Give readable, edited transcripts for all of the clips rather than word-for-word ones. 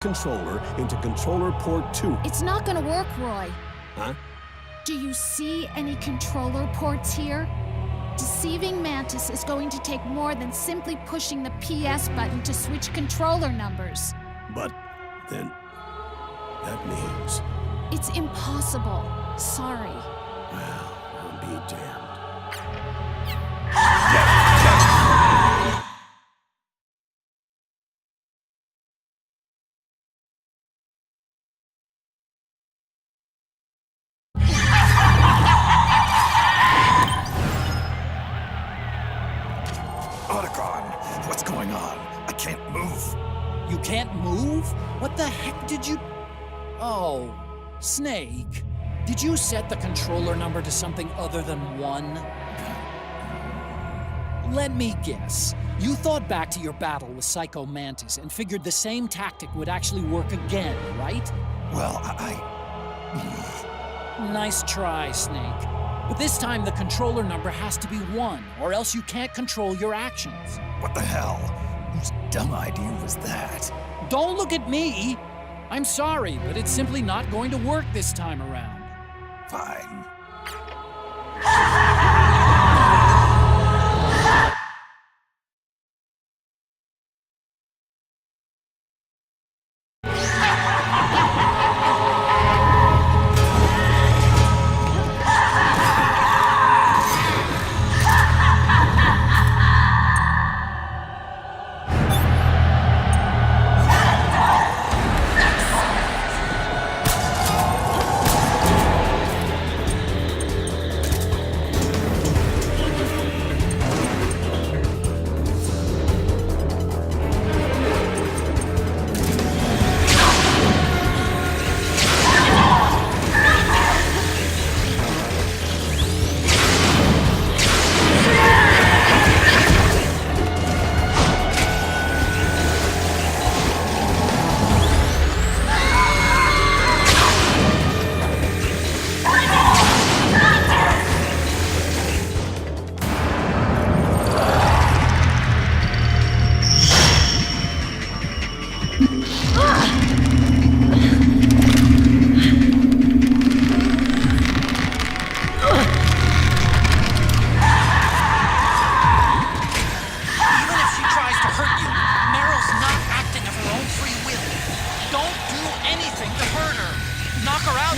controller into controller port 2. It's not gonna work, Roy. Huh? Do you see any controller ports here? Deceiving Mantis is going to take more than simply pushing the PS button to switch controller numbers. But then that means, It's impossible. Sorry. well, I'll be damned. Otacon, what's going on? I can't move. You can't move? What the heck did you... Oh, Snake. Did you set the controller number to something other than 1? Let me guess. You thought back to your battle with Psycho Mantis and figured the same tactic would actually work again, right? Well, Nice try, Snake. But this time the controller number has to be 1, or else you can't control your actions. What the hell? Whose dumb idea was that? Don't look at me! I'm sorry, but it's simply not going to work this time around. Fine.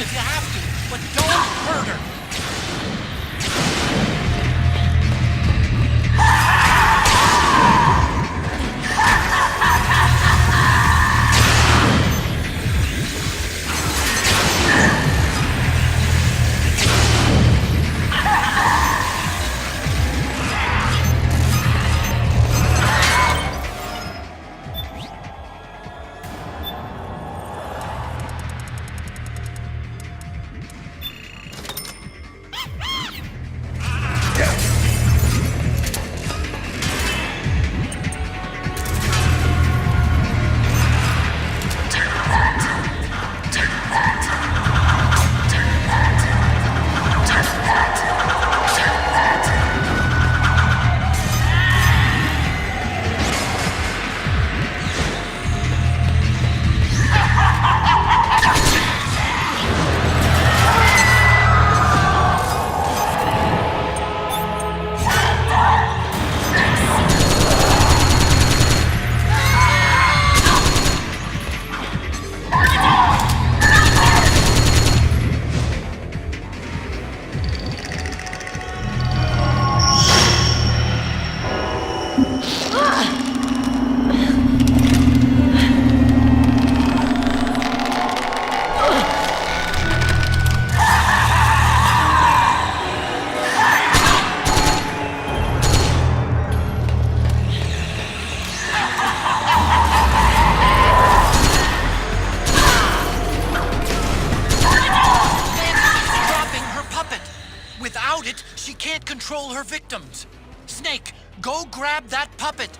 if you have to, but don't hurt her. Without it, she can't control her victims. Snake, go grab that puppet.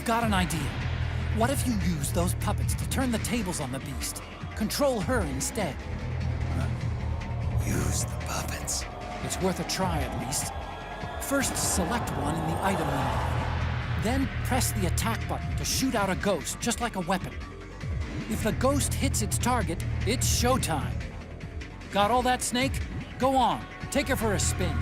got an idea. What if you use those puppets to turn the tables on the beast? Control her instead. Use the puppets. It's worth a try at least. First, select one in the item window. Then press the attack button to shoot out a ghost, just like a weapon. If the ghost hits its target, it's showtime. Got all that, Snake? Go on, take her for a spin.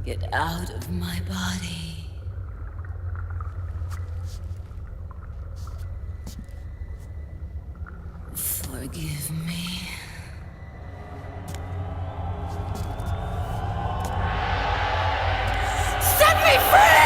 Get out of my body. Forgive me. Set me free!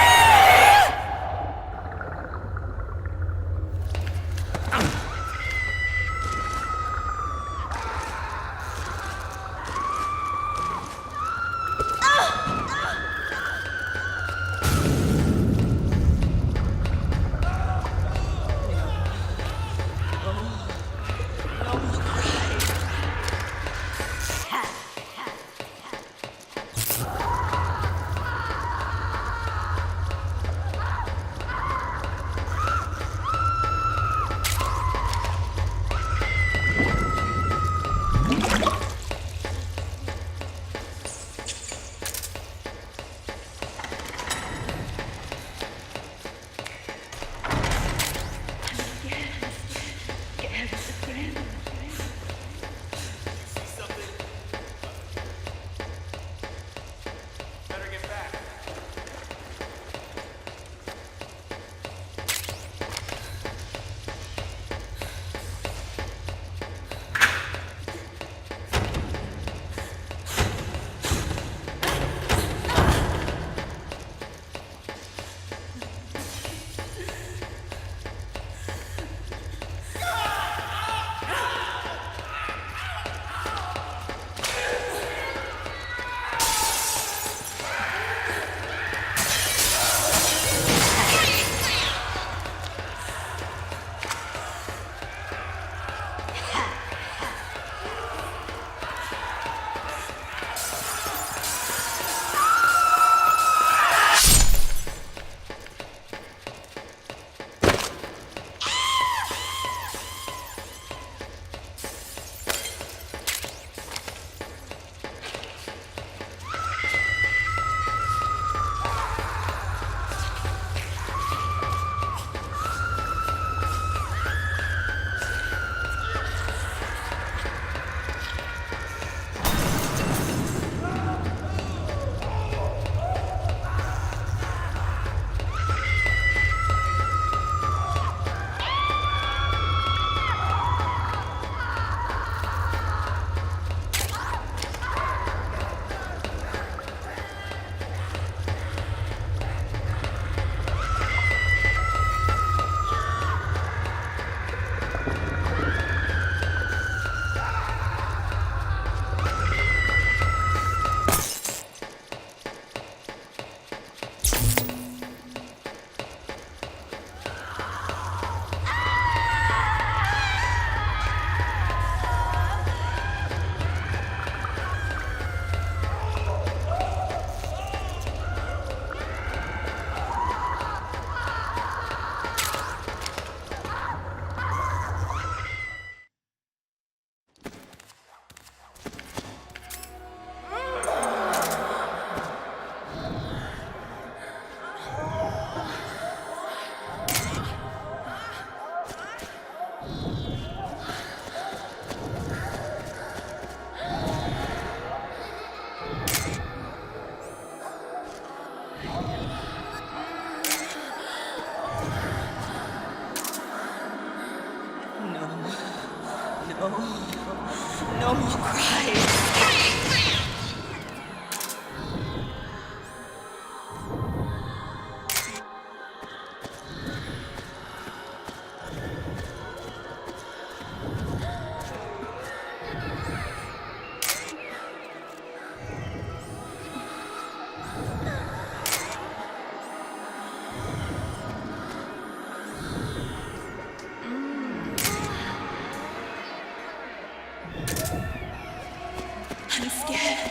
I'm scared.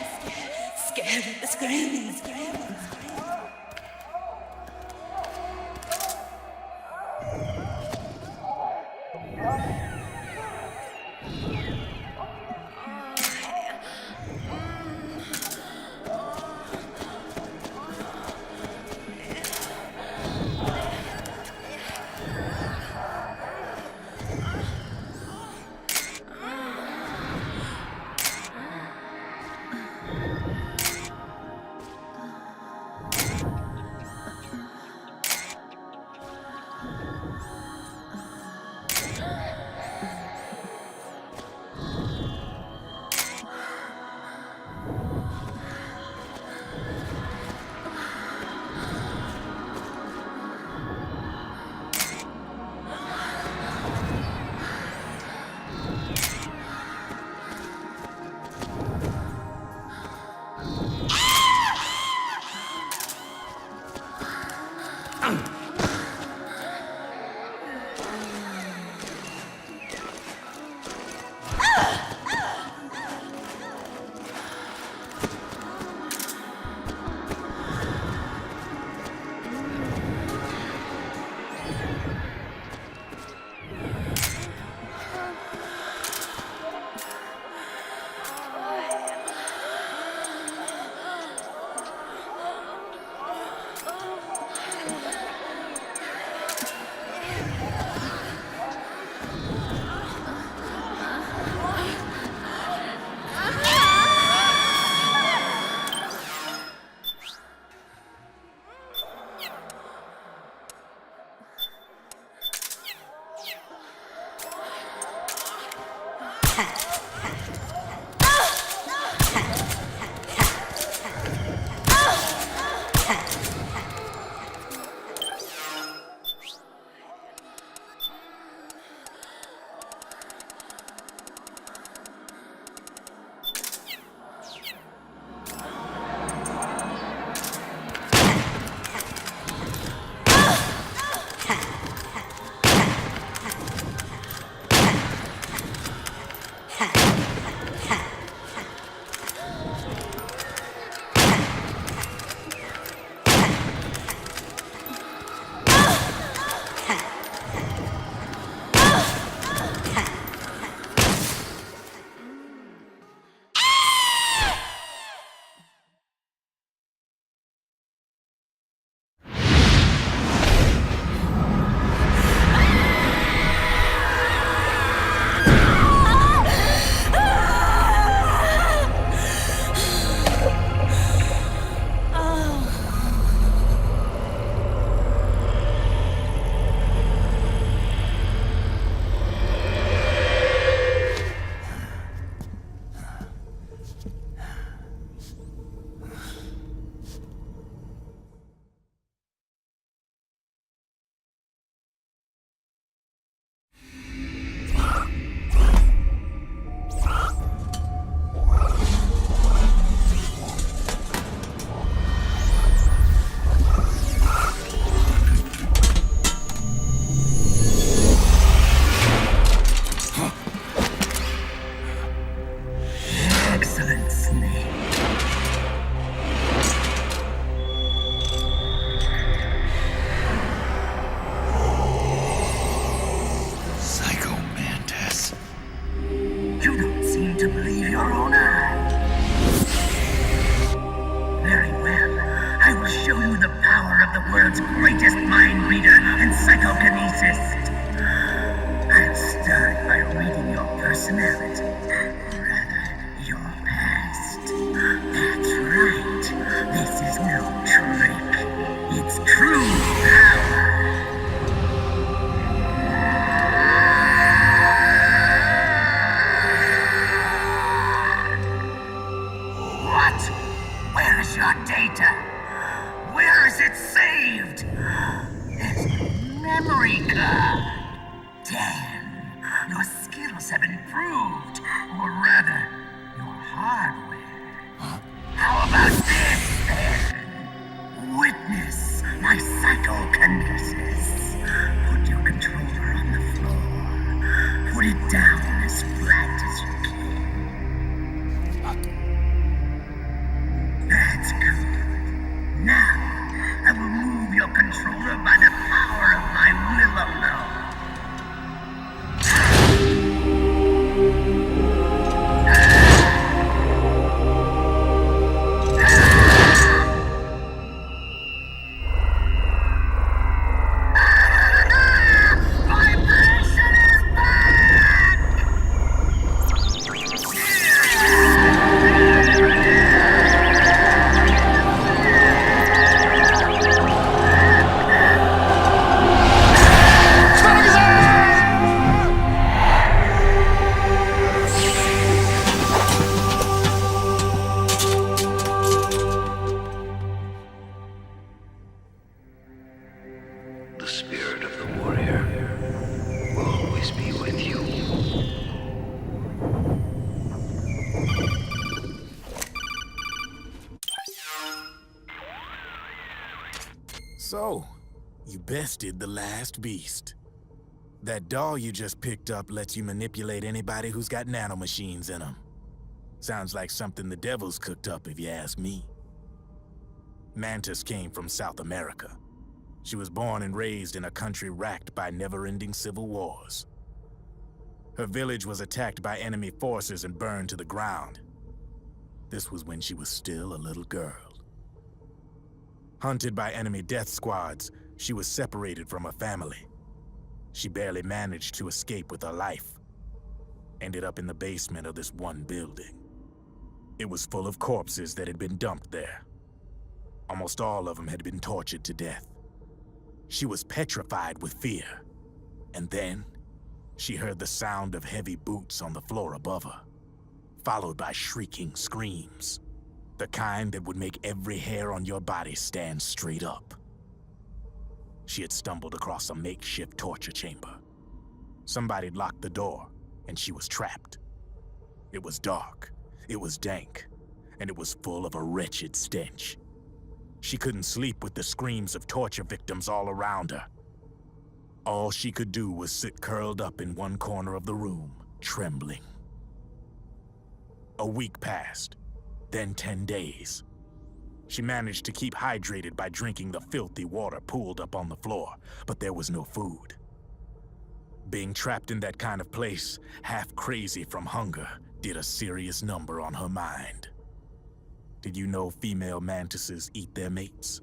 Scared of the screaming. world's greatest mind reader and psychokinesis. I'll start by reading your personality, rather, your past. That's right. This is no trick. It's true power. What? Where is your data? Where is it saved? This memory card. Damn, your skills have improved. Or rather, your hardware. How about this, then? Witness my psychokinesis. Put your controller on the floor. Put it down as flat as you can. So, you bested the last beast. That doll you just picked up lets you manipulate anybody who's got nanomachines in them. Sounds like something the devil's cooked up, if you ask me. Mantis came from South America. She was born and raised in a country racked by never-ending civil wars. Her village was attacked by enemy forces and burned to the ground. This was when she was still a little girl. Hunted by enemy death squads, she was separated from her family. She barely managed to escape with her life. Ended up in the basement of this one building. It was full of corpses that had been dumped there. Almost all of them had been tortured to death. She was petrified with fear. And then, she heard the sound of heavy boots on the floor above her, followed by shrieking screams. The kind that would make every hair on your body stand straight up. She had stumbled across a makeshift torture chamber. Somebody'd locked the door, and she was trapped. It was dark, it was dank, and it was full of a wretched stench. She couldn't sleep with the screams of torture victims all around her. All she could do was sit curled up in one corner of the room, trembling. A week passed, then 10 days. She managed to keep hydrated by drinking the filthy water pooled up on the floor, but there was no food. Being trapped in that kind of place, half crazy from hunger, did a serious number on her mind. Did you know female mantises eat their mates?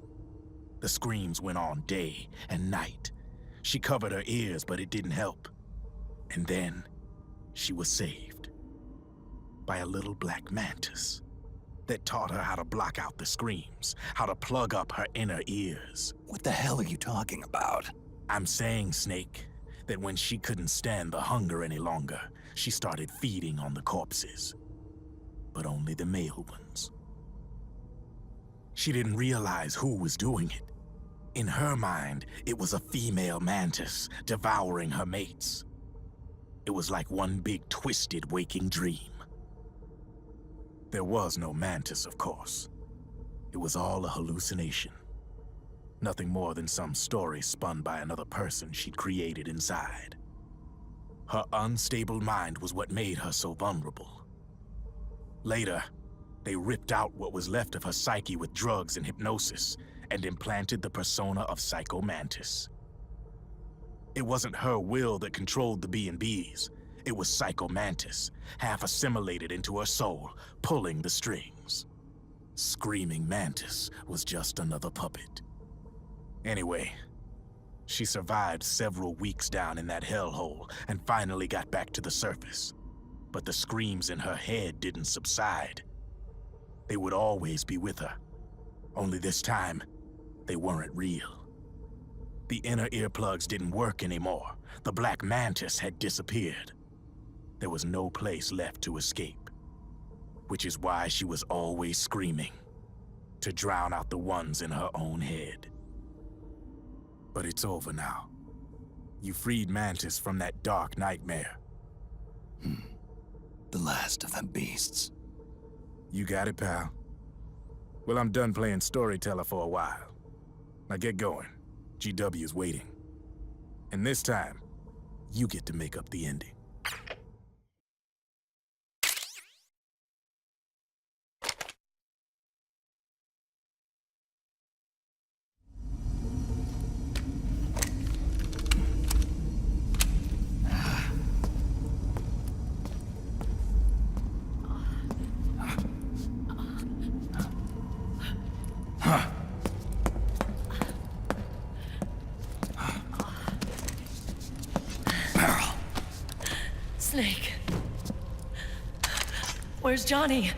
The screams went on day and night. She covered her ears, but it didn't help. And then, she was saved by a little black mantis that taught her how to block out the screams, how to plug up her inner ears. What the hell are you talking about? I'm saying, Snake, that when she couldn't stand the hunger any longer, she started feeding on the corpses. But only the male ones. She didn't realize who was doing it. In her mind, it was a female mantis devouring her mates. It was like one big twisted waking dream. There was no mantis, of course. It was all a hallucination. Nothing more than some story spun by another person she'd created inside. Her unstable mind was what made her so vulnerable. Later, they ripped out what was left of her psyche with drugs and hypnosis and implanted the persona of Psycho Mantis. It wasn't her will that controlled the B&Bs. It was Psycho Mantis, half assimilated into her soul, pulling the strings. Screaming Mantis was just another puppet. Anyway, she survived several weeks down in that hellhole and finally got back to the surface. But the screams in her head didn't subside. They would always be with her. Only this time, they weren't real. The inner earplugs didn't work anymore. The black mantis had disappeared. There was no place left to escape. Which is why she was always screaming, to drown out the ones in her own head. But it's over now. You freed Mantis from that dark nightmare. The last of them beasts. You got it, pal. Well, I'm done playing storyteller for a while. Now get going. GW's waiting. And this time, you get to make up the ending. Snake. Where's Johnny?